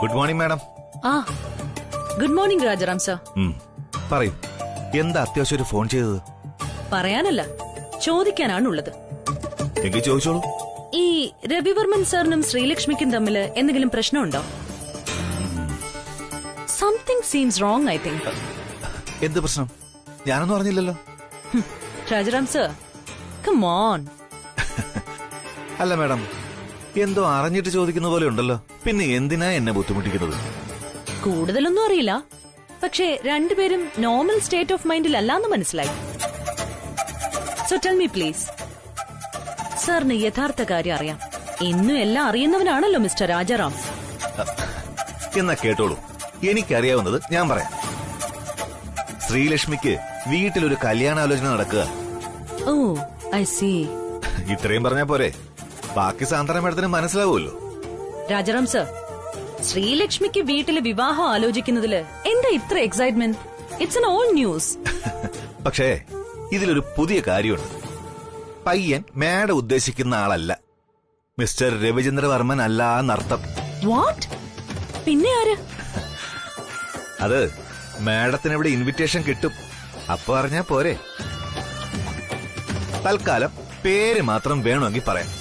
Good morning madam. ആ good morning Rajaram sir. പറയൂ, എന്താ അത്യാവശ്യം ഒരു ഫോൺ ചെയ്തത്? പറയാനല്ല, ചോദിക്കാനാണുള്ളത്. എങ്കിൽ ചോദിച്ചോളൂ. ഈ രവിവർമ്മൻ സാറിനും ശ്രീലക്ഷ്മിക്കും തമ്മിൽ എന്തെങ്കിലും പ്രശ്നമുണ്ടോ? Something seems wrong I think. എന്ത് പ്രശ്നം? ഞാനൊന്നും അറിഞ്ഞില്ലല്ലോ. Rajaram sir, come on. അല്ല മാഡം, എന്തോ അറിഞ്ഞിട്ട് ചോദിക്കുന്ന പോലെ ഉണ്ടല്ലോ. പിന്നെ എന്തിനാ എന്നെ ബുദ്ധിമുട്ടിക്കുന്നത്? കൂടുതലൊന്നും അറിയില്ല, പക്ഷേ രണ്ടുപേരും നോർമൽ സ്റ്റേറ്റ് ഓഫ് മൈൻഡിലല്ലാന്ന് മനസ്സിലായി. സോ ടെൽ മീ പ്ലീസ്, സാറിന് യഥാർത്ഥ കാര്യം അറിയാം. ഇന്നും എല്ലാം അറിയുന്നവനാണല്ലോ മിസ്റ്റർ രാജാറാം. എന്നാ കേട്ടോളൂ, എനിക്കറിയാവുന്നത് ഞാൻ പറയാം. ശ്രീലക്ഷ്മിക്ക് വീട്ടിലൊരു കല്യാണാലോചന നടക്കുക. ഓ ഐ സീ. ഇത്രയും പറഞ്ഞാ പോരെ, ബാക്കി സാന്ത്വന മേഡത്തിന് മനസ്സിലാവുമല്ലോ. രാജാറാം സർ, ശ്രീലക്ഷ്മിക്ക് വീട്ടിലെ വിവാഹം ആലോചിക്കുന്നതില് എന്താ ഇത്ര excitement? It's an old news. പക്ഷേ ഇതിലൊരു പുതിയ കാര്യമുണ്ട്. പയ്യൻ മാഡം ഉദ്ദേശിക്കുന്ന ആളല്ല, മിസ്റ്റർ രവിചന്ദ്രവർമ്മൻ അല്ല എന്നർത്ഥം. വാട്ട്? പിന്നെ ആര്? അത് മാഡത്തിന് ഇവിടെ ഇൻവിറ്റേഷൻ കിട്ടും, അപ്പൊ അറിഞ്ഞാ പോരെ. തൽക്കാലം പേര് മാത്രം വേണമെങ്കിൽ പറയാം.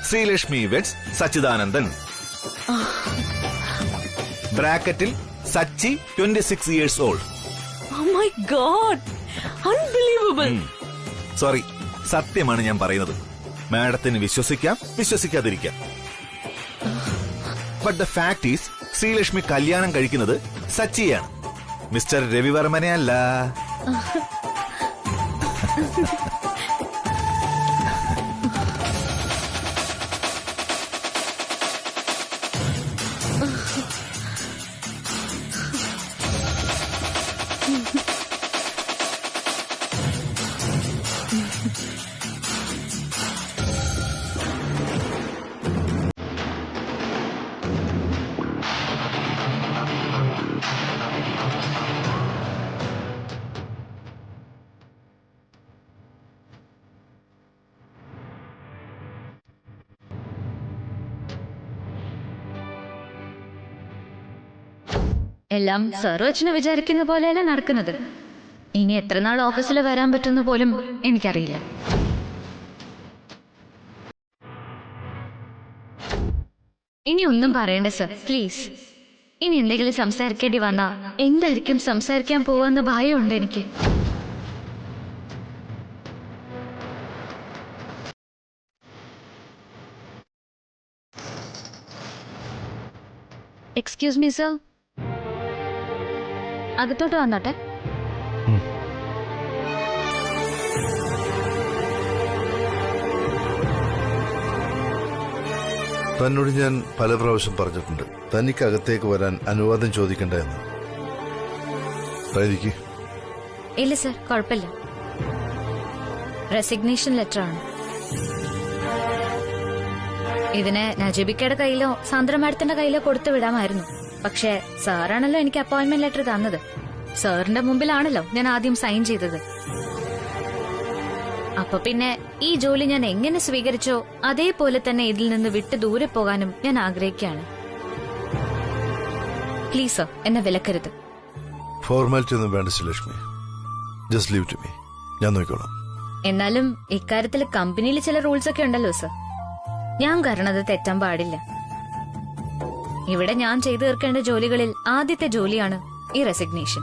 ശ്രീലക്ഷ്മി വെഡ്സ് സച്ചിദാനന്ദൻ. ബ്രാക്കറ്റിൽ Sachi 26 years old. Oh my God! Unbelievable! Sorry, സത്യമാണ് ഞാൻ പറയുന്നത്. മാഡത്തിന് വിശ്വസിക്കാം, വിശ്വസിക്കാതിരിക്കാം. But the fact is, Sreelakshmi കല്യാണം കഴിക്കുന്നത് സച്ചിയാണ്, മിസ്റ്റർ രവിവർമ്മനെ അല്ല. എല്ലാം സർവച്ചനെ വിചാരിക്കുന്ന പോലെയല്ല നടക്കുന്നത്. ഇനി എത്ര നാൾ ഓഫീസിൽ വരാൻ പറ്റുന്ന പോലും എനിക്കറിയില്ല. ഇനി ഒന്നും പറയണ്ട സർ, പ്ലീസ്. ഇനി എന്തെങ്കിലും സംസാരിക്കേണ്ടി വന്നാ എന്തായിരിക്കും സംസാരിക്കാൻ പോവാന്ന് ഭയമുണ്ട് എനിക്ക്. എക്സ്ക്യൂസ് മീ സർ, അകത്തോട്ട് വന്നോട്ടെ. തന്നോട് ഞാൻ പല പ്രാവശ്യം പറഞ്ഞിട്ടുണ്ട്, തനിക്കകത്തേക്ക് വരാൻ അനുവാദം ചോദിക്കണ്ട എന്ന്. ഇല്ല സർ, കുഴപ്പമില്ല. റെസിഗ്നേഷൻ ലെറ്റർ ആണ്. ഇതിന് നജീബിക്കയുടെ കയ്യിലോ സാന്ദ്ര മാഡത്തിന്റെ കയ്യിലോ കൊടുത്തു വിടാമായിരുന്നു. പക്ഷേ സാറാണല്ലോ എനിക്ക് അപ്പോയിന്റ്മെന്റ് ലെറ്റർ തന്നത്. സാറിന്റെ മുമ്പിലാണല്ലോ ഞാൻ ആദ്യം സൈൻ ചെയ്തത്. അപ്പൊ പിന്നെ ഈ ജോലി ഞാൻ എങ്ങനെ സ്വീകരിച്ചോ അതേപോലെ തന്നെ ഇതിൽ നിന്ന് വിട്ടു ദൂരെ പോകാനും ഞാൻ ആഗ്രഹിക്കുകയാണ്. പ്ലീസ് സർ, എന്നെ വിലക്കരുത്. ഫോർമാലിറ്റി ഒന്നും വേണ്ട Sreelakshmi, just leave to me, ഞാൻ നോക്കിക്കോളാം. എന്നാലും ഇക്കാര്യത്തിൽ കമ്പനിയിൽ ചില റൂൾസ് ഒക്കെ ഉണ്ടല്ലോ സർ. ഞാൻ കാരണം അത് തെറ്റാൻ പാടില്ല. ഇവിടെ ഞാൻ ചെയ്തു തീർക്കേണ്ട ജോലികളിൽ ആദ്യത്തെ ജോലിയാണ് ഈ റെസിഗ്നേഷൻ.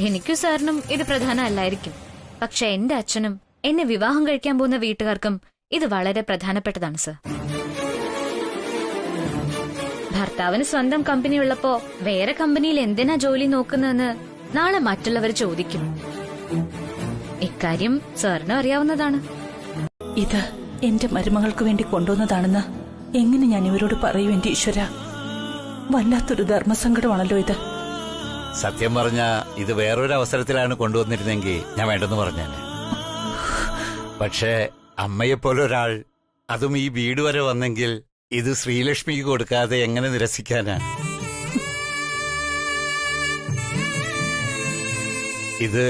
എനിക്കും സാറിനും ഇത് പ്രധാനമല്ലായിരിക്കും, പക്ഷെ എന്റെ അച്ഛനും എന്നെ വിവാഹം കഴിക്കാൻ പോകുന്ന വീട്ടുകാർക്കും ഇത് വളരെ പ്രധാനപ്പെട്ടതാണ് സർ. ഭർത്താവിന് സ്വന്തം കമ്പനി ഉള്ളപ്പോ വേറെ കമ്പനിയിൽ എന്തിനാ ജോലി നോക്കുന്നതെന്ന് നാളെ മറ്റുള്ളവർ ചോദിക്കും. ഇക്കാര്യം സാറിനും അറിയാവുന്നതാണ്. ഇത് എന്റെ മരുമകൾക്ക് വേണ്ടി കൊണ്ടുവന്നതാണെന്ന് എങ്ങനെ ഞാൻ ഇവരോട് പറയൂ? എന്റെ ഈശ്വര, വല്ലാത്തൊരു ധർമ്മസങ്കടമാണല്ലോ ഇത്. സത്യം പറഞ്ഞ ഇത് വേറൊരു അവസരത്തിലാണ് കൊണ്ടുവന്നിരുന്നെങ്കിൽ ഞാൻ വേണ്ടെന്ന് പറഞ്ഞാണ്. പക്ഷേ അമ്മയെപ്പോലെ ഒരാൾ, അതും ഈ വീട് വരെ വന്നെങ്കിൽ ഇത് ശ്രീലക്ഷ്മിക്ക് കൊടുക്കാതെ എങ്ങനെ നിരസിക്കാനാണ്? ഇത്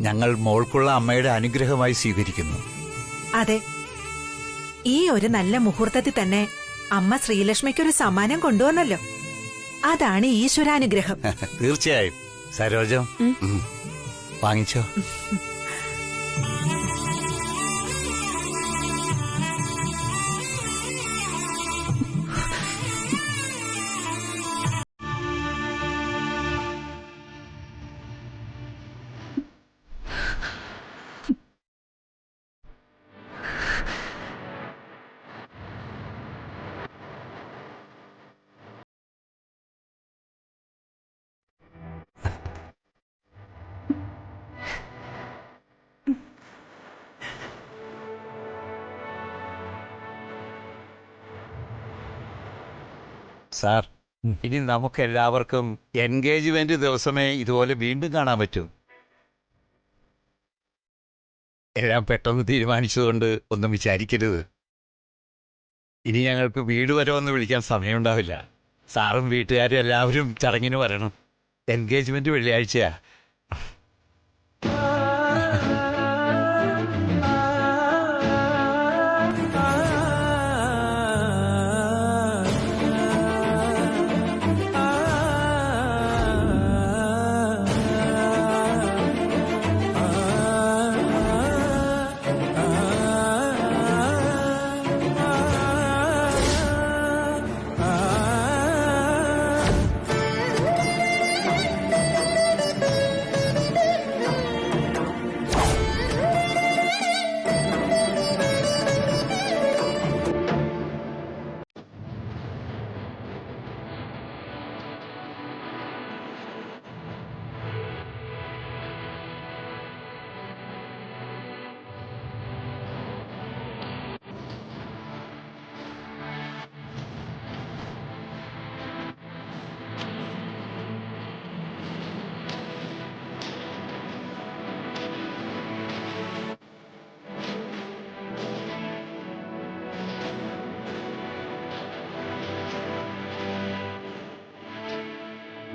ഞങ്ങൾ മോൾക്കുള്ള അമ്മയുടെ അനുഗ്രഹമായി സ്വീകരിക്കുന്നു. അതെ, ഈ ഒരു നല്ല മുഹൂർത്തത്തിൽ തന്നെ അമ്മ ശ്രീലക്ഷ്മിക്കൊരു സമ്മാനം കൊണ്ടുവന്നല്ലോ. അതാണ് ഈശ്വരാനുഗ്രഹം. തീർച്ചയായും. സരോജം, വാങ്ങിച്ചോ. സാർ, ഇനി നമുക്ക് എല്ലാവർക്കും എൻഗേജ്മെന്റ് ദിവസമേ ഇതുപോലെ വീണ്ടും കാണാൻ പറ്റൂ. എല്ലാം പെട്ടെന്ന് തീരുമാനിച്ചതുകൊണ്ട് ഒന്നും വിചാരിക്കരുത്. ഇനി ഞങ്ങൾക്ക് വീട് വരെ ഒന്ന് വിളിക്കാൻ സമയമുണ്ടാവില്ല. സാറും വീട്ടുകാരും എല്ലാവരും ചടങ്ങിന് വരണം. എൻഗേജ്മെന്റ് വെള്ളിയാഴ്ചയാ.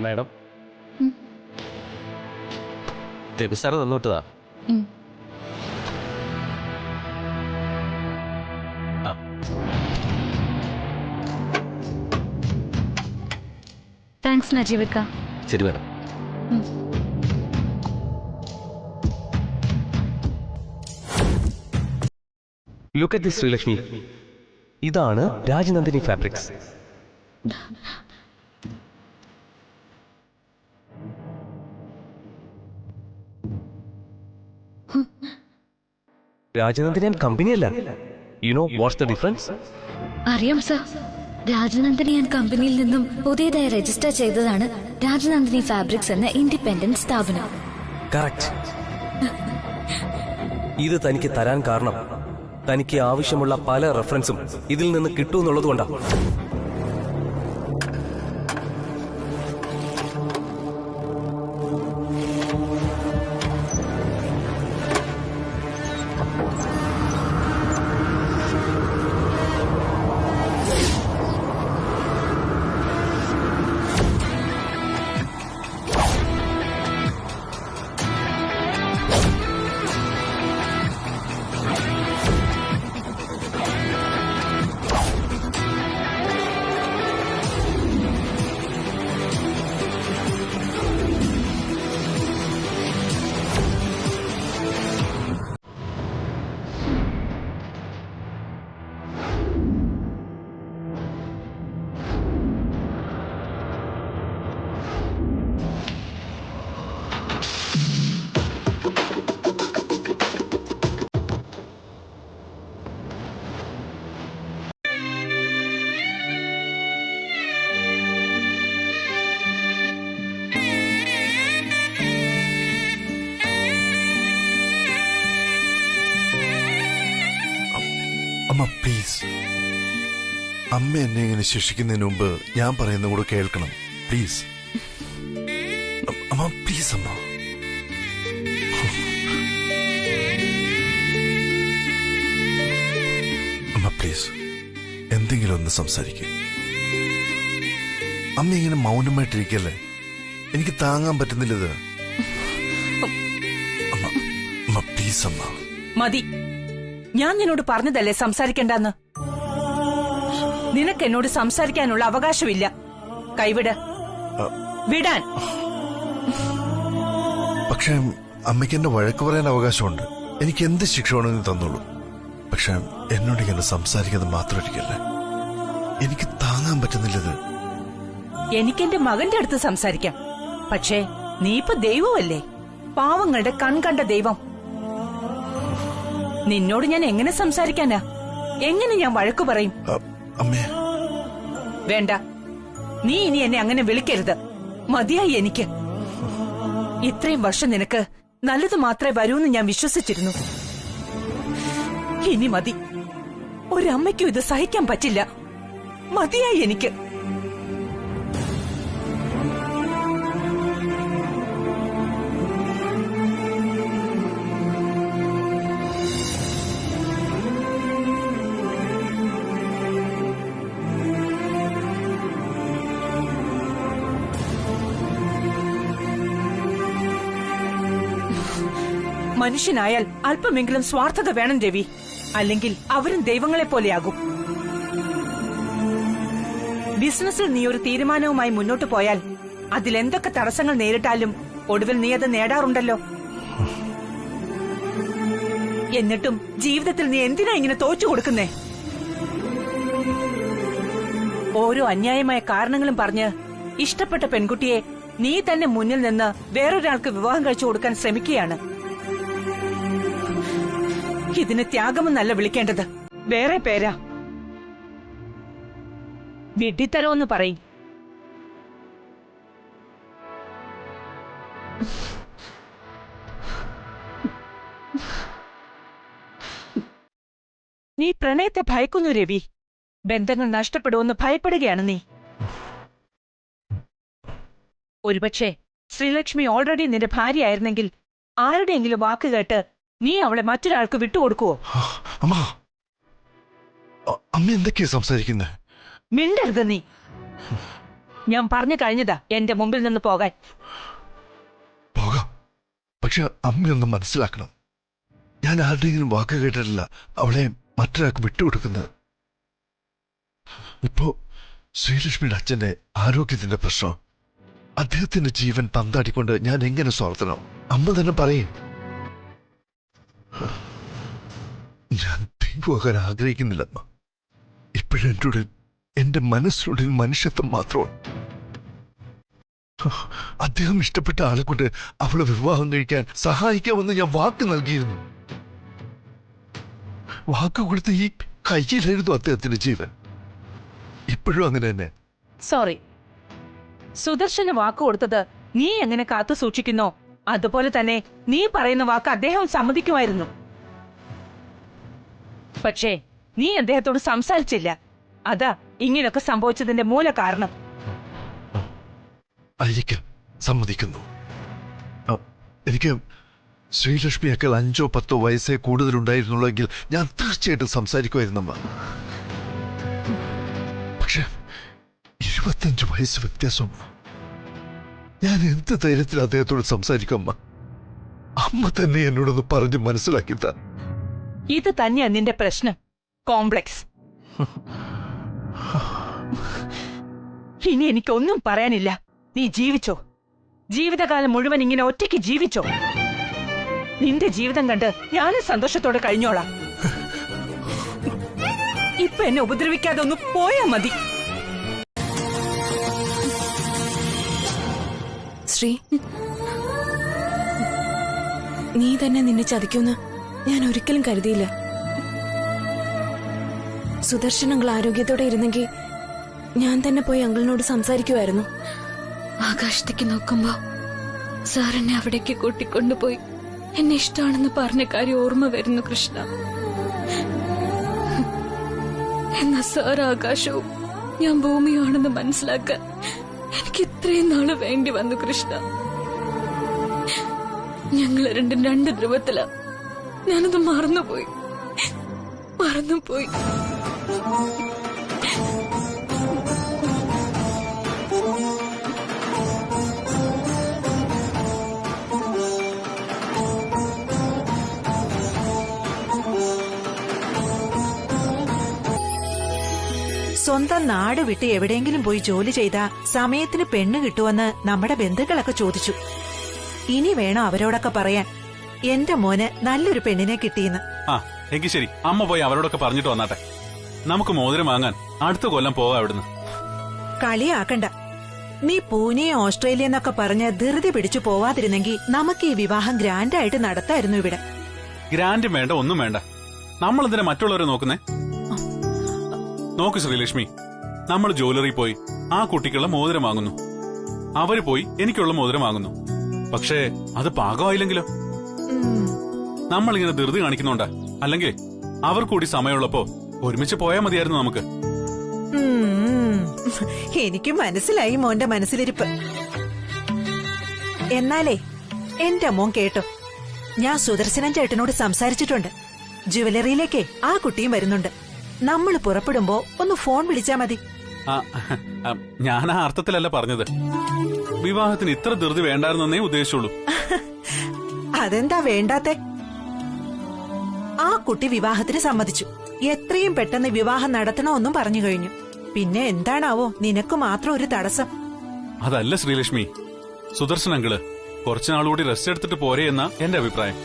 മാഡം, രവി സാറ് തന്നോട്ടതാ. താങ്ക്സ് നജീബിക്ക. ശരി madam. Look at this Sreelakshmi. ഇതാണ് രാജനന്ദിനി ഫാബ്രിക്സ്. രാജനന്ദിനി കമ്പനിയല്ല. You know what's the difference? അറിയാം സർ. രാജനന്ദിനി ആൻഡ് കമ്പനിയിൽ നിന്നും പുതിയതായി രജിസ്റ്റർ ചെയ്തതാണ് രാജനന്ദിനി ഫാബ്രിക്സ് എന്ന ഇൻഡിപെൻഡന്റ് സ്ഥാപനം. കറക്റ്റ്. ഇത് തനിക്ക് തരാൻ കാരണം തനിക്ക് ആവശ്യമുള്ള പല റെഫറൻസും ഇതിൽ നിന്ന് കിട്ടുമെന്നുള്ളതുകൊണ്ടാണ്. അമ്മ പ്ലീസ്, അമ്മ എന്നെ ഇങ്ങനെ ശിക്ഷിക്കുന്നതിന് മുമ്പ് ഞാൻ പറയുന്നത് കൂടെ കേൾക്കണം പ്ലീസ്. അമ്മ പ്ലീസ് അമ്മ. അമ്മ പ്ലീസ് എന്തെങ്കിലും ഒന്ന് സംസാരിക്കും. അമ്മ ഇങ്ങനെ മൗനമായിട്ടിരിക്കല്ലേ, എനിക്ക് താങ്ങാൻ പറ്റുന്നില്ലത്. അമ്മ പ്ലീസ് അമ്മ. മതി. ഞാൻ നിന്നോട് പറഞ്ഞതല്ലേ സംസാരിക്കണ്ടെന്ന്. നിനക്ക് എന്നോട് സംസാരിക്കാനുള്ള അവകാശമില്ല. കൈവിട്. വിടാൻ. പക്ഷെ അമ്മയ്ക്ക് എന്നെ വഴക്ക് പറയാൻ അവകാശമുണ്ട്. എനിക്ക് എന്ത് ശിക്ഷ വേണമെങ്കിലും തന്നോളൂ. പക്ഷെ എന്നോട് ഇങ്ങനെ സംസാരിക്കുന്നത് മാത്രമായിരിക്കല്ലേ. എനിക്ക് താങ്ങാൻ പറ്റുന്നില്ലത്. എനിക്കെന്റെ മകന്റെ അടുത്ത് സംസാരിക്കാം. പക്ഷേ നീ ഇപ്പൊ ദൈവമല്ലേ, പാവങ്ങളുടെ കൺകണ്ട ദൈവം. നിന്നോട് ഞാൻ എങ്ങനെ സംസാരിക്കാനാ? എങ്ങനെ ഞാൻ വഴക്കു പറയും? അമ്മേ വേണ്ട, നീ ഇനി എന്നെ അങ്ങനെ വിളിക്കരുത്. മതിയായി എനിക്ക്. ഇത്രയും വർഷം നിനക്ക് നല്ലത് മാത്രമേ വരൂന്ന് ഞാൻ വിശ്വസിച്ചിരുന്നു. ഇനി മതി. ഒരമ്മയ്ക്കും ഇത് സഹിക്കാൻ പറ്റില്ല. മതിയായി എനിക്ക്. മനുഷ്യനായാൽ അല്പമെങ്കിലും സ്വാർത്ഥത വേണം രവി. അല്ലെങ്കിൽ അവരും ദൈവങ്ങളെ പോലെയാകും. ബിസിനസ്സിൽ നീ ഒരു തീരുമാനവുമായി മുന്നോട്ട് പോയാൽ അതിലെന്തൊക്കെ തടസ്സങ്ങൾ നേരിട്ടാലും ഒടുവിൽ നീ അത് നേടാറുണ്ടല്ലോ. എന്നിട്ടും ജീവിതത്തിൽ നീ എന്തിനാ ഇങ്ങനെ തോറ്റു കൊടുക്കുന്നേ? ഓരോ അന്യായമായ കാരണങ്ങളും പറഞ്ഞ് ഇഷ്ടപ്പെട്ട പെൺകുട്ടിയെ നീ തന്നെ മുന്നിൽ നിന്ന് വേറൊരാൾക്ക് വിവാഹം കഴിച്ചു കൊടുക്കാൻ ശ്രമിക്കുകയാണ്. ഇതിന് ത്യാഗമെന്നല്ല വിളിക്കേണ്ടത്, വേറെ പേരാ. വിഡ്ഢിത്തരമെന്ന് പറയും. നീ പ്രണയത്തെ ഭയക്കുന്നു രവി. ബന്ധങ്ങൾ നഷ്ടപ്പെടുമെന്ന് ഭയപ്പെടുകയാണ് നീ. ഒരുപക്ഷെ ശ്രീലക്ഷ്മി ഓൾറെഡി നിന്റെ ഭാര്യയായിരുന്നെങ്കിൽ ആരുടെയെങ്കിലും വാക്ക് കേട്ട് നീ അവളെ മറ്റൊരാൾക്ക് വിട്ടുകൊടുക്കുവോ? അമ്മ എന്തൊക്കെയാ സംസാരിക്കുന്നത്? മിണ്ടരുത് നീ. ഞാൻ പറഞ്ഞു കഴിഞ്ഞതാ എന്റെ മുമ്പിൽ നിന്ന് പോകാൻ. പോകാം. പക്ഷെ അമ്മയൊന്നും മനസ്സിലാക്കണം. ഞാൻ ആരുടെയെങ്കിലും വാക്ക് കേട്ടിട്ടില്ല അവളെ മറ്റൊരാൾക്ക് വിട്ടുകൊടുക്കുന്നത്. ഇപ്പോ ശ്രീലക്ഷ്മിയുടെ അച്ഛന്റെ ആരോഗ്യത്തിന്റെ പ്രശ്നം. അദ്ദേഹത്തിന്റെ ജീവൻ പന്താടിക്കൊണ്ട് ഞാൻ എങ്ങനെ സ്വാർത്ഥനോ? അമ്മ തന്നെ പറയും. ഞാൻ ദൈവമാകാൻ ആഗ്രഹിക്കുന്നില്ലമ്മ. ഇപ്പോഴെന്റെ എന്റെ മനസ്സിനുള്ളിൽ മനുഷ്യത്വം മാത്രമാണ്. അദ്ദേഹം ഇഷ്ടപ്പെട്ട ആളെ കൊണ്ട് അവളെ വിവാഹം കഴിക്കാൻ സഹായിക്കാമെന്ന് ഞാൻ വാക്ക് നൽകിയിരുന്നു. വാക്ക് കൊടുത്ത് ഈ കയ്യിലായിരുന്നു അദ്ദേഹത്തിന്റെ ജീവൻ. ഇപ്പോഴും അങ്ങനെ തന്നെ. സോറി, സുദർശന് വാക്ക് കൊടുത്തത് നീ എങ്ങനെ കാത്തു സൂക്ഷിക്കുന്നോ അതുപോലെ തന്നെ നീ പറയുന്ന വാക്ക് അദ്ദേഹം സമ്മതിക്കുമായിരുന്നു. പക്ഷേ നീ അദ്ദേഹത്തോട് സംസാരിച്ചില്ല. അതാ ഇങ്ങനെയൊക്കെ സംഭവിച്ചതിന്റെ മൂല കാരണം. ആയിരിക്കും, സമ്മതിക്കുന്നു. എനിക്ക് ശ്രീലക്ഷ്മിയേക്കാൾ 5 or 10 വയസ്സേ കൂടുതലുണ്ടായിരുന്നുള്ളെങ്കിൽ ഞാൻ തീർച്ചയായിട്ടും സംസാരിക്കുമായിരുന്നമ്മ. പക്ഷെ 25 വയസ്സ് വ്യത്യാസം. ഞാൻ എന്ത് ധൈര്യത്തിൽ അദ്ദേഹത്തോട് സംസാരിക്കും അമ്മ? അമ്മ തന്നെ എന്നോടൊന്ന് പറഞ്ഞ് മനസ്സിലാക്കിത്ത. ഇത് തന്നെയാ നിന്റെ പ്രശ്നം, കോംപ്ലക്സ്. ഇനി എനിക്കൊന്നും പറയാനില്ല. നീ ജീവിച്ചോ, ജീവിതകാലം മുഴുവൻ ഇങ്ങനെ ഒറ്റയ്ക്ക് ജീവിച്ചോ. നിന്റെ ജീവിതം കണ്ട് ഞാനും സന്തോഷത്തോടെ കഴിഞ്ഞോളാം. ഇപ്പൊ എന്നെ ഉപദ്രവിക്കാതെ ഒന്ന് പോയാ മതി. ശ്രീ, നീ തന്നെ നിന്നെ ചതിക്കുമെന്ന് ഞാൻ ഒരിക്കലും കരുതിയില്ല. സുദർശൻ അങ്കിൾ ആരോഗ്യത്തോടെ ഇരുന്നെങ്കിൽ ഞാൻ തന്നെ പോയി അങ്കിളിനോട് സംസാരിക്കുമായിരുന്നു. ആകാശത്തേക്ക് നോക്കുമ്പോ സാർ എന്നെ അവിടേക്ക് കൂട്ടിക്കൊണ്ടുപോയി എന്നെ ഇഷ്ടമാണെന്ന് പറഞ്ഞ കാര്യം ഓർമ്മ വരുന്നു കൃഷ്ണ. എന്നാ സാർ ആകാശവും ഞാൻ ഭൂമിയാണെന്ന് മനസ്സിലാക്കാൻ എനിക്ക് ഇത്രയും നാള് വേണ്ടി വന്നു കൃഷ്ണ. ഞങ്ങള് രണ്ടും 2 ധ്രുവത്തില. ഞാനത് മറന്നുപോയി. സ്വന്തം നാട് വിട്ട് എവിടെയെങ്കിലും പോയി ജോലി ചെയ്താ സമയത്തിന് പെണ്ണ് കിട്ടുമെന്ന് നമ്മുടെ ബന്ധുക്കളൊക്കെ ചോദിച്ചു. ഇനി വേണം അവരോടൊക്കെ പറയാൻ എന്റെ മോന് നല്ലൊരു പെണ്ണിനെ കിട്ടിയെന്ന്. ആ എങ്കിൽ ശരി, അമ്മ പോയി അവരോടൊക്കെ പറഞ്ഞിട്ട് വന്നാട്ടെ. നമുക്ക് മോതിരം വാങ്ങാൻ അടുത്ത കൊല്ലം പോകാം അവിടുന്ന്. കളിയാക്കണ്ട. നീ പൂനെ ഓസ്ട്രേലിയ എന്നൊക്കെ പറഞ്ഞ് ധൃതി പിടിച്ചു പോവാതിരുന്നെങ്കിൽ നമുക്ക് ഈ വിവാഹം ഗ്രാൻഡായിട്ട് നടത്തായിരുന്നു ഇവിടെ. ഗ്രാൻഡും വേണ്ട, ഒന്നും വേണ്ട. നമ്മളെന്തിനാ മറ്റുള്ളവരെ നോക്കുന്നേ? നോക്ക് ശ്രീലക്ഷ്മി, നമ്മൾ ജ്വല്ലറി പോയി ആ കുട്ടിക്കുള്ള മോതിരം വാങ്ങുന്നു, അവര് പോയി എനിക്കുള്ള മോതിരം വാങ്ങുന്നു. പക്ഷേ അത് പാകമായില്ലെങ്കിലോ? നമ്മളിങ്ങനെ ധൃതി കാണിക്കുന്നുണ്ടാ? അല്ലെങ്കിൽ അവർ കൂടി സമയമുള്ളപ്പോ ഒരുമിച്ച് പോയാൽ മതിയായിരുന്നു നമുക്ക്. എനിക്ക് മനസ്സിലായി മോന്റെ മനസ്സിലിരിപ്പ്. എന്നാലേ എന്റെ മോൻ കേട്ടോ, ഞാൻ സുദർശനൻ ചേട്ടനോട് സംസാരിച്ചിട്ടുണ്ട്. ജുവലറിയിലേക്ക് ആ കുട്ടിയും വരുന്നുണ്ട്. നമ്മൾ പുറപ്പെടുമ്പോ ഒന്ന് ഫോൺ വിളിച്ചാ മതി. ഞാൻ ആ അർത്ഥത്തിലല്ല പറഞ്ഞത്. വിവാഹത്തിന് ഇത്ര ധൃതി വേണ്ടായിരുന്നേ ഉദ്ദേശിച്ചുള്ളൂ. അതെന്താ വേണ്ടാത്തെ? ആ കുട്ടി വിവാഹത്തിന് സമ്മതിച്ചു. എത്രയും പെട്ടെന്ന് വിവാഹം നടത്തണമെന്നും പറഞ്ഞു കഴിഞ്ഞു. പിന്നെ എന്താണാവോ നിനക്ക് മാത്രം ഒരു തടസ്സം? അതല്ല ശ്രീലക്ഷ്മി, സുദർശൻ അങ്കിള് കുറച്ചുനാളുകൂടി റെസ്റ്റ് എടുത്തിട്ട് പോരെ എന്നാ എന്റെ അഭിപ്രായം.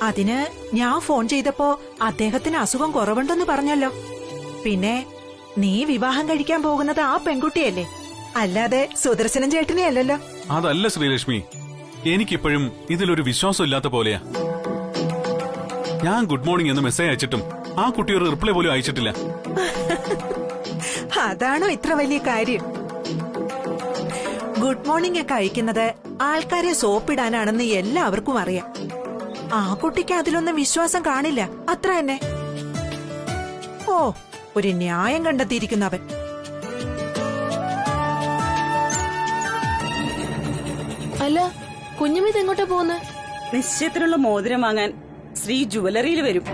അതിന് ഞാൻ ഫോൺ ചെയ്തപ്പോ അദ്ദേഹത്തിന് അസുഖം കുറവുണ്ടെന്ന് പറഞ്ഞല്ലോ. പിന്നെ നീ വിവാഹം കഴിക്കാൻ പോകുന്നത് ആ പെൺകുട്ടിയല്ലേ, അല്ലാതെ സുദർശനൻ ചേട്ടനെ അല്ലല്ലോ. അതല്ല ശ്രീലക്ഷ്മി, എനിക്കിപ്പോഴും ഇതിലൊരു വിശ്വാസം ഇല്ലാത്ത പോലെയാ. ഞാൻ ഗുഡ് മോർണിംഗ് എന്ന് മെസ്സേജ് അയച്ചിട്ടും ആ കുട്ടി ഒരു റിപ്ലൈ പോലും അയച്ചിട്ടില്ല. അതാണോ ഇത്ര വലിയ കാര്യം? ഗുഡ് മോർണിംഗ് ഒക്കെ അയക്കുന്നത് ആൾക്കാരെ സോപ്പിടാനാണെന്ന് എല്ലാവർക്കും അറിയാം. ആ കുട്ടിക്ക് അതിലൊന്നും വിശ്വാസം കാണില്ല, അത്ര തന്നെ. ഓ, ഒരു ന്യായം കണ്ടെത്തിയിരിക്കുന്നവൻ. അല്ല, കുഞ്ഞുമിത് എങ്ങോട്ടാ പോകുന്നത്? നിശ്ചയത്തിനുള്ള മോതിരം വാങ്ങാൻ ശ്രീ ജുവലറിയിൽ വരും.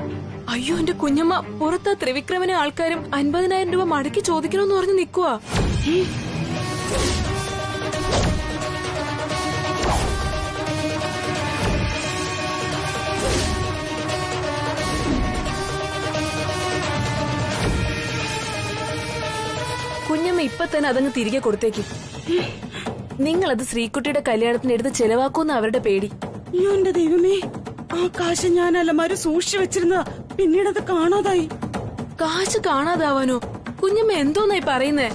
അയ്യോ, എന്റെ കുഞ്ഞമ്മ, പുറത്ത് ത്രിവിക്രമനെ ആൾക്കാരും 50,000 രൂപ മടക്കി ചോദിക്കണമെന്ന് പറഞ്ഞ് നിൽക്കുവാ. കുഞ്ഞമ്മ ഇപ്പൊ തന്നെ അതങ്ങ് തിരികെ കൊടുത്തേക്ക്. നിങ്ങളത് ശ്രീകുട്ടിയുടെ കല്യാണത്തിന് എടുത്ത് ചെലവാക്കുമെന്ന് അവരുടെ പേടി. എന്റെ ദൈവമേ, ആ കാശ് ഞാൻ അലമാരി സൂക്ഷിച്ചു വെച്ചിരുന്ന, പിന്നീട് അത് കാണാതായി. കാശ് കാണാതാവാനോ? കുഞ്ഞമ്മ എന്തോന്നായി പറയുന്നേ?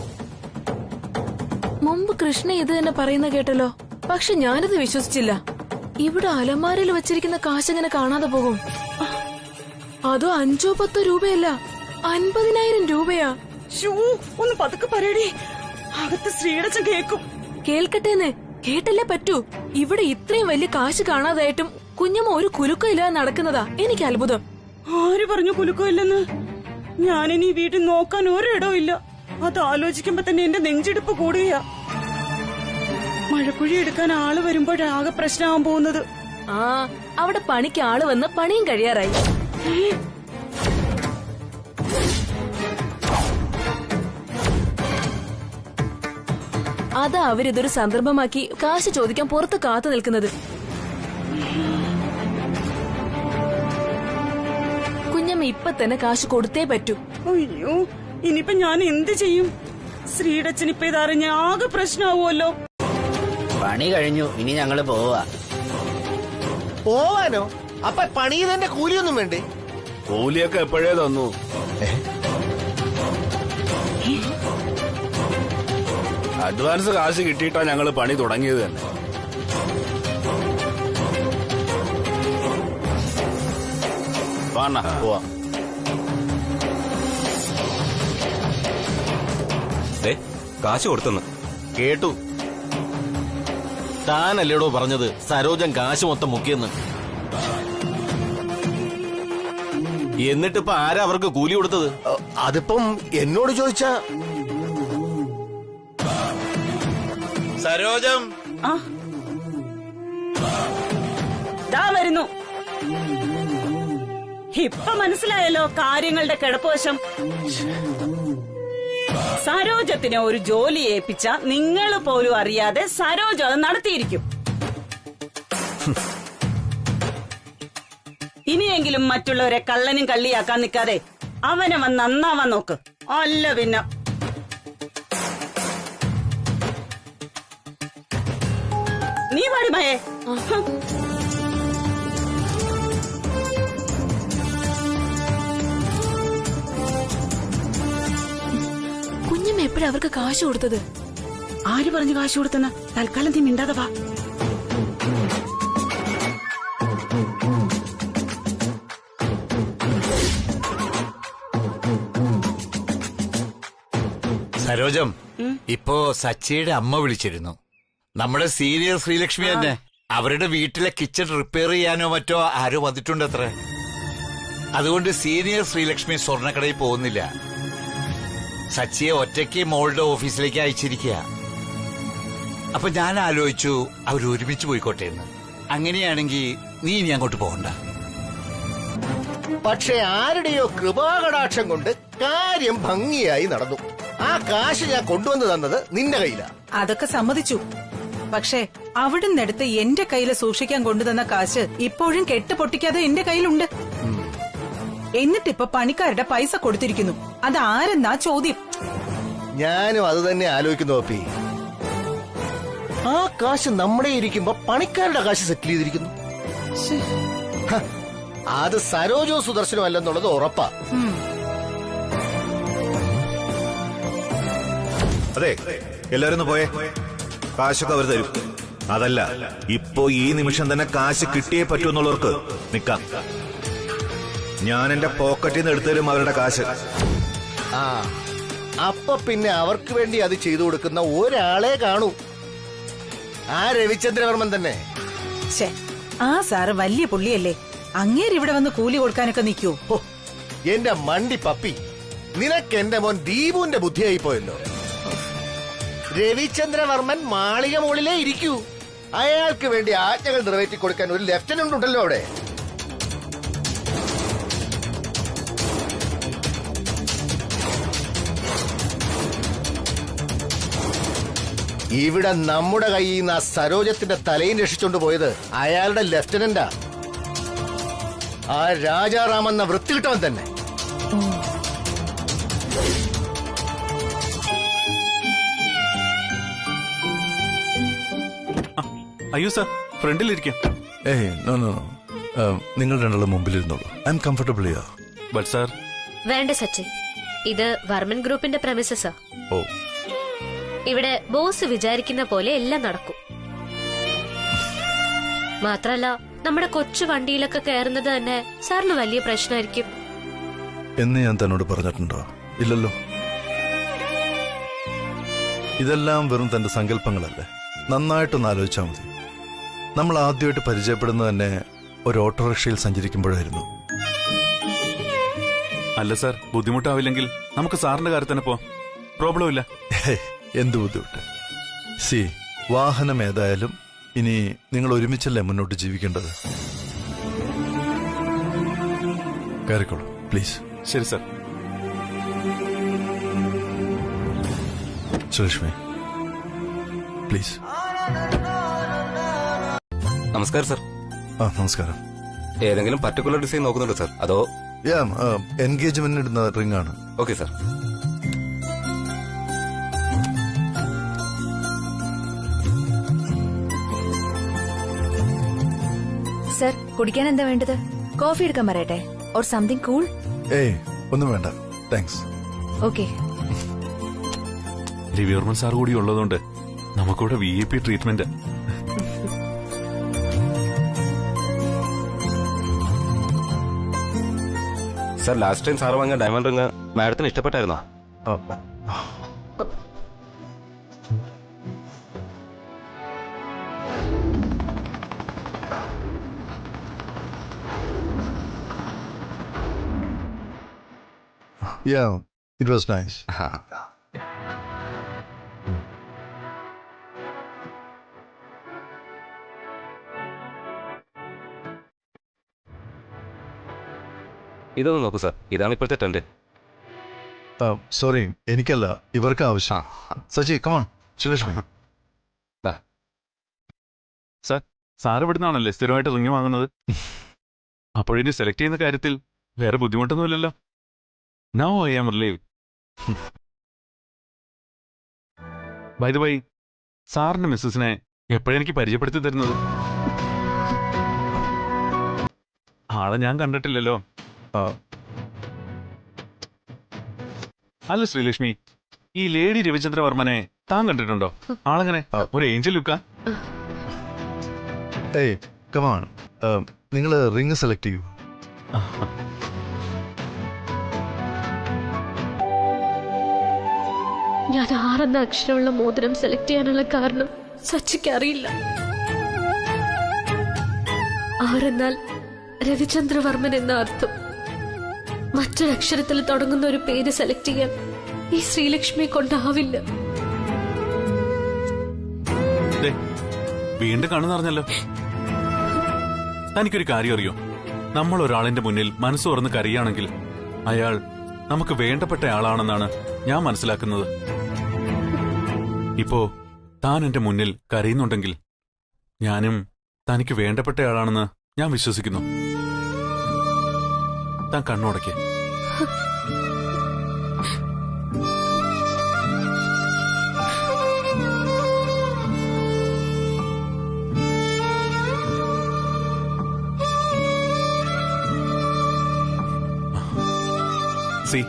മുമ്പ് കൃഷ്ണ ഇത് തന്നെ പറയുന്ന കേട്ടല്ലോ. പക്ഷെ ഞാനത് വിശ്വസിച്ചില്ല. ഇവിടെ അലമാരയിൽ വെച്ചിരിക്കുന്ന കാശ് എങ്ങനെ കാണാതെ പോകും? അതോ 5-10 രൂപയല്ല, 50,000 രൂപയാ. ഒന്ന് പതുക്കെ പറയടി, അകത്ത് ശ്രീടച്ചൻ കേക്കും. കേൾക്കട്ടേന്ന്, കേട്ടല്ലേ പറ്റൂ. ഇവിടെ ഇത്രയും വലിയ കാശ് കാണാതായിട്ടും കുഞ്ഞമ്മ ഒരു കുലുക്കമില്ലാതെ നടക്കുന്നതാ എനിക്ക് അത്ഭുതം. ആര് പറഞ്ഞു കുലുക്കമില്ലെന്ന്? ഞാനിനി വീട്ടിൽ നോക്കാൻ ഒരിടവും ഇല്ല. അത് ആലോചിക്കുമ്പോ തന്നെ എന്റെ നെഞ്ചിടിപ്പ് കൂടുകയാ. മഴക്കുഴി എടുക്കാൻ ആള് വരുമ്പോഴാകെ പ്രശ്നമാകാൻ പോകുന്നത്. ആ, അവിടെ പണിക്ക് ആള് വന്ന് പണിയും കഴിയാറായി. അതാ അവരിതൊരു സന്ദർഭമാക്കി കാശ് ചോദിക്കാൻ പുറത്ത് കാത്തു നിൽക്കുന്നത്. കുഞ്ഞമ്മ ഇപ്പൊ തന്നെ കാശ് കൊടുത്തേ പറ്റൂ. അയ്യോ, ഇനിയിപ്പൊ ഞാൻ എന്ത് ചെയ്യും? ശ്രീടച്ചൻ ഇപ്പൊ ഇതറിഞ്ഞ ആകെ പ്രശ്നമാവുമല്ലോ. പണി കഴിഞ്ഞു, ഇനി ഞങ്ങള് പോവാ. പോവാനോ? അപ്പൊ പണി തന്നെ കൂലിയൊന്നും വേണ്ടേ? കൂലിയൊക്കെ എപ്പോഴേ തന്നു. അഡ്വാൻസ് കാശ് കിട്ടിയിട്ടാ ഞങ്ങള് പണി തുടങ്ങിയത് തന്നെ. പോവാ. കാശ് കൊടുത്തെന്ന് കേട്ടു. താനല്ലേടോ പറഞ്ഞത് സരോജൻ കാശ് മൊത്തം മുക്കിയെന്ന്? എന്നിട്ടിപ്പോ ആരാ അവർക്ക് കൂലി കൊടുത്തത്? അതിപ്പം എന്നോട് ചോദിച്ചാ സരോജം വരുന്നു. ഇപ്പൊ മനസ്സിലായല്ലോ കാര്യങ്ങളുടെ കിടപ്പുവശം. സരോജത്തിനെ ഒരു ജോലി ഏൽപ്പിച്ച നിങ്ങൾ പോലും അറിയാതെ സരോജ അത് നടത്തിയിരിക്കും. ഇനിയെങ്കിലും മറ്റുള്ളവരെ കള്ളനും കള്ളിയാക്കാൻ നിൽക്കാതെ അവനെ നന്നാവാൻ നോക്ക്. അല്ല പിന്നെ നീ പാടി മയേ. കുഞ്ഞമ്മ എപ്പോഴാ അവർക്ക് കാശ് കൊടുത്തത്? ആര് പറഞ്ഞു കാശ് കൊടുത്തെന്ന്? തൽക്കാലം നീ മിണ്ടാതെ വാ. സരോജം, ഇപ്പോ സച്ചിയുടെ അമ്മ വിളിച്ചിരുന്നു. നമ്മുടെ സീനിയർ ശ്രീലക്ഷ്മി തന്നെ. അവരുടെ വീട്ടിലെ കിച്ചൺ റിപ്പയർ ചെയ്യാനോ മറ്റോ ആരോ വന്നിട്ടുണ്ടത്ര. അതുകൊണ്ട് സീനിയർ ശ്രീലക്ഷ്മി സ്വർണ്ണക്കടയിൽ പോകുന്നില്ല. സച്ചിയെ ഒറ്റയ്ക്ക് മോളുടെ ഓഫീസിലേക്ക് അയച്ചിരിക്കുക. അപ്പൊ ഞാൻ ആലോചിച്ചു അവർ ഒരുമിച്ച് പോയിക്കോട്ടെ എന്ന്. അങ്ങനെയാണെങ്കിൽ നീ ഇനി അങ്ങോട്ട് പോകണ്ട. പക്ഷെ ആരുടെയോ കൃപാകടാക്ഷം കൊണ്ട് കാര്യം ഭംഗിയായി നടന്നു. ആ കാശ് ഞാൻ കൊണ്ടുവന്ന് തന്നത് നിന്റെ കയ്യിലാ. അതൊക്കെ സമ്മതിച്ചു. പക്ഷേ അവിടുന്ന് എടുത്ത് എന്റെ കയ്യിൽ സൂക്ഷിക്കാൻ കൊണ്ടുതന്ന കാശ് ഇപ്പോഴും കെട്ട് പൊട്ടിക്കാതെ എന്റെ കയ്യിലുണ്ട്. എന്നിട്ടിപ്പൊ പണിക്കാരുടെ പൈസ കൊടുത്തിരിക്കുന്നു. അത് ആരെന്നാ ചോദ്യം. ഞാനും അത് തന്നെ ആലോചിക്കുന്നു അപ്പി. ആ കാശ് നമ്മുടെ ഇരിക്കുമ്പോ പണിക്കാരുടെ കാശ് സെറ്റിൽ ചെയ്തിരിക്കുന്നു. അത് സരോജോ സുദർശനോ അല്ലെന്നുള്ളത് ഉറപ്പാ. അതെ, എല്ലാരും ഒന്ന് പോയേ. കാശൊക്കെ അവർ തരും. അതല്ല, ഇപ്പോ ഈ നിമിഷം തന്നെ കാശ് കിട്ടിയേ പറ്റൂന്നുള്ളവർക്ക് നിക്കാം. ഞാൻ എന്റെ പോക്കറ്റിൽ നിന്ന് എടുത്തരും അവരുടെ കാശ്. ആ, അപ്പൊ പിന്നെ അവർക്ക് വേണ്ടി അത് ചെയ്തു കൊടുക്കുന്ന ഒരാളെ കാണൂ. ആ രവിചന്ദ്രവർമ്മൻ തന്നെ. ആ സാറ് വലിയ പുള്ളിയല്ലേ. അങ്ങേര് ഇവിടെ വന്ന് കൂലി കൊടുക്കാനൊക്കെ നിൽക്കൂ. എന്റെ മണ്ടി പപ്പി, നിനക്ക് എന്റെ മോൻ ദീപുവിന്റെ ബുദ്ധിയായി പോയല്ലോ. രവിചന്ദ്രവർമ്മൻ മാളിക മുകളിലേ ഇരിക്കൂ. അയാൾക്ക് വേണ്ടി ആജ്ഞകൾ നിറവേറ്റി കൊടുക്കാൻ ഒരു ലെഫ്റ്റനന്റ് ഉണ്ടല്ലോ അവിടെ. ഇവിടെ നമ്മുടെ കയ്യിൽ നിന്ന് ആ സരോജത്തിന്റെ തലയും രക്ഷിച്ചോണ്ട് പോയത് അയാളുടെ ലെഫ്റ്റനന്റാ. ആ രാജാറാം എന്ന വൃത്തികിട്ടവൻ തന്നെ. അയ്യോ സാർ, ഫ്രണ്ടിലിരിക്കാം. ഏയ് നോ നോ നോ, നിങ്ങൾ രണ്ടാളും മുമ്പിലിരുന്നോളൂ. I'm comfortable here. But sir. വേണ്ട സച്ചി, ഇത് വർമ്മൻ ഗ്രൂപ്പിന്റെ പ്രമിസസാ. ഓ, ഇവിടെ ബോസ് വിചാരിക്കുന്ന പോലെ എല്ലാം നടക്കും. മാത്രല്ല നമ്മുടെ കൊച്ചു വണ്ടിയിലൊക്കെ കയറുന്നത് തന്നെ സാറിന് വലിയ പ്രശ്നമായിരിക്കും എന്ന് ഞാൻ തന്നോട് പറഞ്ഞിട്ടുണ്ടോ? ഇല്ലല്ലോ. ഇതെല്ലാം വെറും തന്റെ സങ്കല്പങ്ങളല്ലേ. നന്നായിട്ടൊന്ന് ആലോചിച്ചാൽ മതി. നമ്മൾ ആദ്യമായിട്ട് പരിചയപ്പെടുന്നത് തന്നെ ഒരു ഓട്ടോറിക്ഷയിൽ സഞ്ചരിക്കുമ്പോഴായിരുന്നു. അല്ല സാർ, ബുദ്ധിമുട്ടാവില്ലെങ്കിൽ നമുക്ക് സാറിന്റെ കാര്യത്തിൽ തന്നെ പോവാം. പ്രോബ്ലം ഇല്ല. എന്ത് ബുദ്ധിമുട്ട്? സി, വാഹനം ഏതായാലും ഇനി നിങ്ങൾ ഒരുമിച്ചല്ലേ മുന്നോട്ട് ജീവിക്കേണ്ടത്. കയറിക്കോളൂ പ്ലീസ്. ശരി സാർ. സുരേഷ്മി പ്ലീസ്. നമസ്കാരം സാർ. ആ, നമസ്കാരം. ഏതെങ്കിലും പർട്ടിക്കുലർ ഡിസൈൻ നോക്കുന്നുണ്ടോ സാർ? അതോ എൻഗേജ്മെന്റിന് ഇടുന്ന റിംഗ് ആണ്. Okay sir. സർ, കുടിക്കാൻ എന്താ വേണ്ടത്? കോഫി എടുക്കാൻ പറയട്ടെ? Or something cool? ഏയ്, ഒന്നും വേണ്ട, താങ്ക്സ്. ഓക്കെ. രവിവർമ്മൻ സാർ കൂടി ഉള്ളതുകൊണ്ട് നമുക്കിവിടെ VIP treatment. Sir, last time sir വാങ്ങിയ ഡയമണ്ട് റിംഗ് മാഡത്തിന് ഇഷ്ടപ്പെട്ടായിരുന്നോ? Yeah, it was nice. ഇതൊന്ന് നോക്കൂ സാർ, ഇതാണ് ഇപ്പോഴത്തെ ട്രെൻഡ്. സോറി, എനിക്കല്ല, ഇവർക്ക് ആവശ്യം. സച്ചി, കമോൺ. സുരേഷ്മി. സാർ, സാർ ഇവിടുന്നാണല്ലേ സ്ഥിരമായിട്ട് റിംഗ് വാങ്ങുന്നത്? അപ്പോഴിനി സെലക്ട് ചെയ്യുന്ന കാര്യത്തിൽ വേറെ ബുദ്ധിമുട്ടൊന്നുമില്ലല്ലോ. Now I am relieved. By the way, സാറിന്റെ മിസ്സസിനെ എപ്പോഴെനിക്ക് പരിചയപ്പെടുത്തി തരുന്നത്? ആളെ ഞാൻ കണ്ടിട്ടില്ലല്ലോ. അല്ല ശ്രീലക്ഷ്മി, ഈ ലേഡി രവിചന്ദ്രവർമ്മനെ താൻ കണ്ടിട്ടുണ്ടോ? ആളെങ്ങനെ? ഒരു ഏഞ്ചൽ ലുക്കാ? ഏയ് കമാൺ, നിങ്ങൾ റിങ് സെലക്ട് ചെയ്യൂ. ഞാൻ 6 എന്ന അക്ഷരമുള്ള മോതിരം സെലക്ട് ചെയ്യാനുള്ള കാരണം സച്ചിക്ക് അറിയില്ല. 6 എന്നാൽ രവിചന്ദ്രവർമ്മൻ എന്ന അർത്ഥം. മറ്റൊരക്ഷരത്തിൽ തുടങ്ങുന്ന ഒരു പേര് സെലക്ട് ചെയ്യാൻ ഈ ശ്രീലക്ഷ്മിയെ കൊണ്ടാവില്ല. വീണ്ടും കണ്ണു നിറഞ്ഞല്ലോ. തനിക്കൊരു കാര്യം അറിയോ? നമ്മൾ ഒരാളിന്റെ മുന്നിൽ മനസ്സ് തുറന്ന് കരയുകയാണെങ്കിൽ അയാൾ നമുക്ക് വേണ്ടപ്പെട്ട ആളാണെന്നാണ് ഞാൻ മനസ്സിലാക്കുന്നത്. ഇപ്പോ താൻ എന്റെ മുന്നിൽ കരയുന്നുണ്ടെങ്കിൽ ഞാനും തനിക്ക് വേണ്ടപ്പെട്ട ആളാണെന്ന് ഞാൻ വിശ്വസിക്കുന്നു. താൻ കണ്ണുടയ്ക്ക്. സി,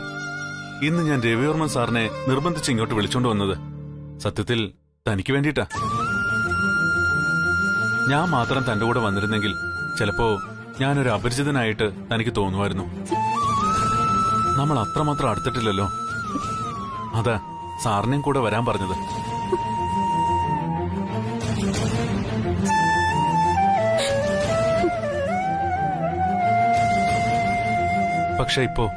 ഇന്ന് ഞാൻ രവിവർമ്മൻ സാറിനെ നിർബന്ധിച്ച് ഇങ്ങോട്ട് വിളിച്ചോണ്ട് വന്നത് സത്യത്തിൽ തനിക്ക് വേണ്ടിയിട്ടാ. ഞാൻ മാത്രം തന്റെ കൂടെ വന്നിരുന്നെങ്കിൽ ചിലപ്പോ ഞാനൊരു അപരിചിതനായിട്ട് തനിക്ക് തോന്നുമായിരുന്നു. നമ്മൾ അത്രമാത്രം അടുത്തിട്ടില്ലല്ലോ. അതാ സാറിനെയും കൂടെ വരാൻ പറഞ്ഞത്. പക്ഷെ ഇപ്പോ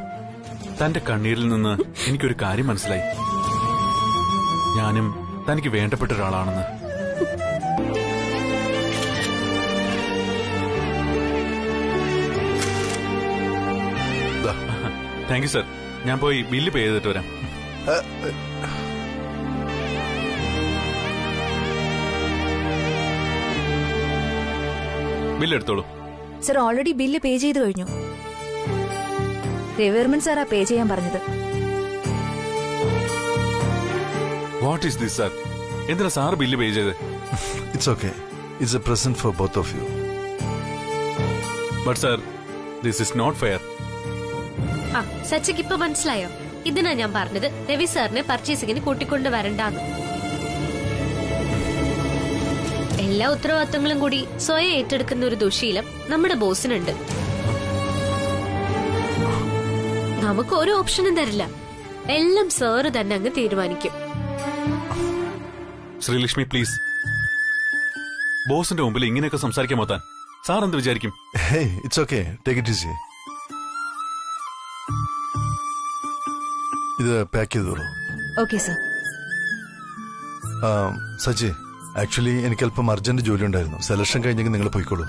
തന്റെ കണ്ണീരിൽ നിന്ന് എനിക്കൊരു കാര്യം മനസ്സിലായി. ഞാനും തനിക്ക് വേണ്ടപ്പെട്ട ഒരാളാണെന്ന്. Thank you sir. ഞാൻ പോയി ബില്ല് പേ ചെയ്തിട്ട് വരാം. ബില്ലെടുത്തോളൂ. സർ ഓൾറെഡി ബില്ല് പേ ചെയ്ത് കഴിഞ്ഞു. രവിവർമ്മൻ സാറാ പേ ചെയ്യാൻ പറഞ്ഞത്. What is this sir? എന്തിനാ സാർ ബില്ല് പേ ചെയ്ത്? It's okay. It's a present for both of you. But sir, this is not fair. സച്ചിക്ക് ഇപ്പൊ മനസ്സിലായോ? ഇതിനാ ഞാൻ പറഞ്ഞത് രവി സാറിനെ പർച്ചേസിങ്ങിന് കൂട്ടിക്കൊണ്ട് വരണ്ടാന്ന്. എല്ലാ ഉത്തരവാദിത്തങ്ങളും കൂടി സ്വയം ഏറ്റെടുക്കുന്ന ഒരു ദുശീലം നമ്മുടെ ബോസിനുണ്ട്. നമുക്ക് ഒരു ഓപ്ഷനും തരില്ല. എല്ലാം സാറ് തന്നെ അങ്ങ് തീരുമാനിക്കും. ശ്രീലക്ഷ്മി പ്ലീസ്, ബോസിന്റെ മുമ്പിൽ ഇങ്ങനെയൊക്കെ സംസാരിക്കാൻ പോത്താൻ സാർ എന്ത് വിചാരിക്കും? It's okay, take it easy. ഇത് പാക്ക് ചെയ്തോളൂ. Okay sir. സച്ചി, ആക്ച്വലി എനിക്ക് അല്പം അർജന്റ് ജോലി ഉണ്ടായിരുന്നു. സെലക്ഷൻ കഴിഞ്ഞെങ്കിൽ നിങ്ങൾ പോയിക്കോളൂ.